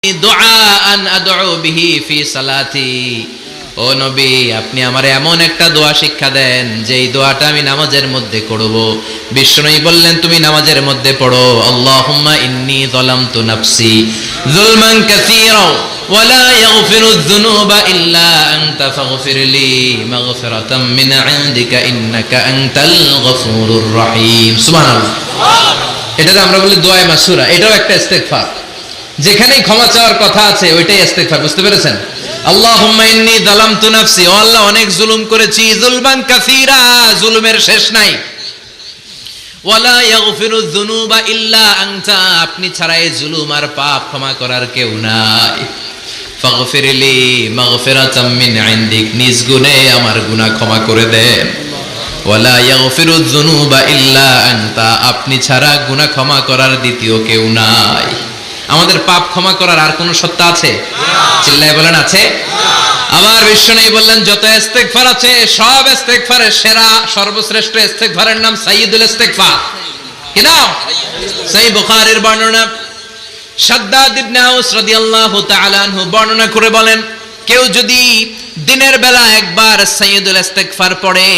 দুআআন আদউ বিহি ফি সালাতি। ও নবী, আপনি আমারে এমন একটা দোয়া শিক্ষা দেন যেই দোয়াটা আমি নামাজের মধ্যে করব। বিশ্বনবী বললেন, তুমি নামাজের মধ্যে পড়ো, আল্লাহুম্মা ইন্নী যালামতু নাফসি যুলমান কাসীরা ওয়া লা ইয়াগফিরুয যুনুবা ইল্লা আনতা ফাগফিরলি মাগফিরাতাম মিন ইনদিকা ইন্নাকা আনতাল গফুরুর রহিম। সুবহানাল্লাহ। এটাকে আমরা বলি দোয়ায়ে মাসুরা। এটাও একটা ইস্তেগফার। যেখানেই ক্ষমা চাওয়ার কথা আছে ওইটাই ইস্তেগফার। বুঝতে পেরেছেন? আল্লাহুম্মা ইন্নী যালামতু নাফসি, ও আল্লাহ অনেক জুলুম করেছি, যুলমান কাসীরা, জুলুমের শেষ নাই। ওয়ালা ইয়াগফিরুয যুনুবা ইল্লা আনতা, আপনি ছাড়া এই জুলুম আর পাপ ক্ষমা করার কেউ নাই। ফাগফিরলি মাগফিরাতাম মিন ইনদিক, নিজ গুণে আমার গুনাহ ক্ষমা করে দেন। ওয়ালা ইয়াগফিরুয যুনুবা ইল্লা আনতা, আপনি ছাড়া গুনাহ ক্ষমা করার দ্বিতীয় কেউ নাই। আমাদের পাপ ক্ষমা করার আর কোন সত্তা আছে? চিল্লায় বলেন, আছে? আমার বিশ্বনবী বললেন, যত ইস্তেগফার আছে সব ইস্তেগফারের সেরা সর্বশ্রেষ্ঠ ইস্তেগফারের নাম সাইয়্যিদুল ইস্তেগফার। কি নাম? সহিহ বুখারীর বর্ণনা। শাদ্দাদ ইবনে আউস রাদিয়াল্লাহু তাআলা আনহু বর্ণনা করে বলেন, কেউ যদি দিনের বেলা একবার সাইয়্যিদুল ইস্তেগফার পড়ে,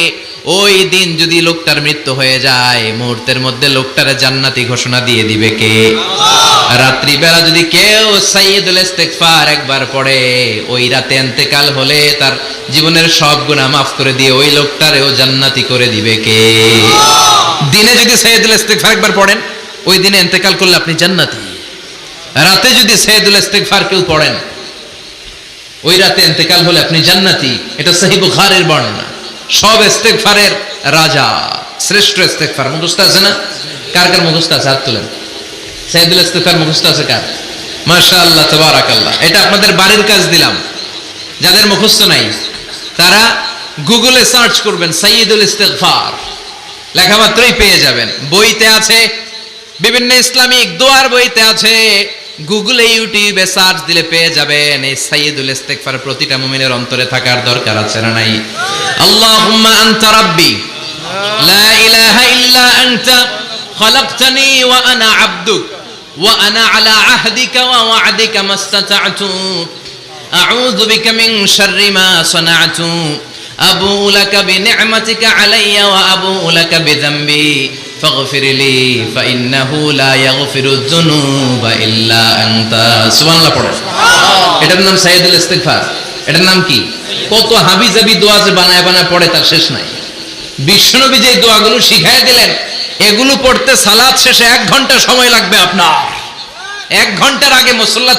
ওই দিন যদি লোকটার মৃত্যু হয়ে যায়, মুহূর্তের মধ্যে লোকটারে জান্নাতি ঘোষণা দিয়ে দিবে কে? আল্লাহ। রাত্রি বেলা যদি কেউ সাইয়্যিদুল ইস্তেগফার একবার পড়ে, ওই রাতে ইন্তেকাল হলে তার জীবনের সব গুনাহ মাফ করে দিয়ে ওই লোকটারেও জান্নাতি করে দিবে কে? আল্লাহ। দিনে যদি সাইয়্যিদুল ইস্তেগফার একবার পড়েন, ওই দিনে ইন্তেকাল করলে আপনি জান্নাতি। রাতে যদি সাইয়্যিদুল ইস্তেগফার কেউ পড়েন, ওই রাতে ইন্তেকাল হলে আপনি জান্নাতি। এটা সহিহ বুখারীর বর্ণনা। সব ইস্তেগফারের রাজা, শ্রেষ্ঠ ইস্তেগফার। মুখস্থ আছে না? কার কার মুখস্থ আছে? হাত তুলেন। সাইয়্যিদুল ইস্তেগফার মুখস্থ আছে কার? মাশাআল্লাহ, তাবারাকাল্লাহ। এটা আপনাদের বাড়ির কাজ দিলাম। যাদের মুখস্থ নাই তারা গুগলে সার্চ করবেন সাইয়্যিদুল ইস্তেগফার, লেখা মাত্রই পেয়ে যাবেন। বইতে আছে, বিভিন্ন ইসলামিক দোয়ার বইতে আছে। গুগলে, ইউটিউবে সার্চ দিলে পেয়ে যাবেন। এই সাইয়্যিদুল ইস্তেগফার প্রতিটা মুমিনের অন্তরে থাকার দরকার আছে না নাই? আল্লাহুম্মা আনতা রাব্বি লা ইলাহা ইল্লা আনতা খালাকতানি ওয়া আনা আবদুক ওয়া আনা আলা আহদিকা ওয়া ওয়া'দিকা মাস্তাতা'তু আউযু বিকা মিন শাররি মা সানা'তু আবুউ লাকা বিনি'মাতিকা আলাইয়া ওয়া আবুউ লাকা বিযামবি ফাগফিরলি ফাইন্নাহু লা ইয়াগফিরুয যুনুবা ইল্লা আনতা। সুবহানাল্লাহ পড়ো। এটার নাম সাইয়্যিদুল ইস্তেগফার। এটার নাম কি? কত হাবিজাবি দোয়া যে বানায় বানায় পড়ে তার শেষ নাই। বিশ্বনবী যে দোয়াগুলো শিখায় দিলেন, এগুলো পড়তে সালাত শেষে 1 ঘন্টা সময় লাগবে আপনার। 1 ঘন্টার আগে মুসল্লা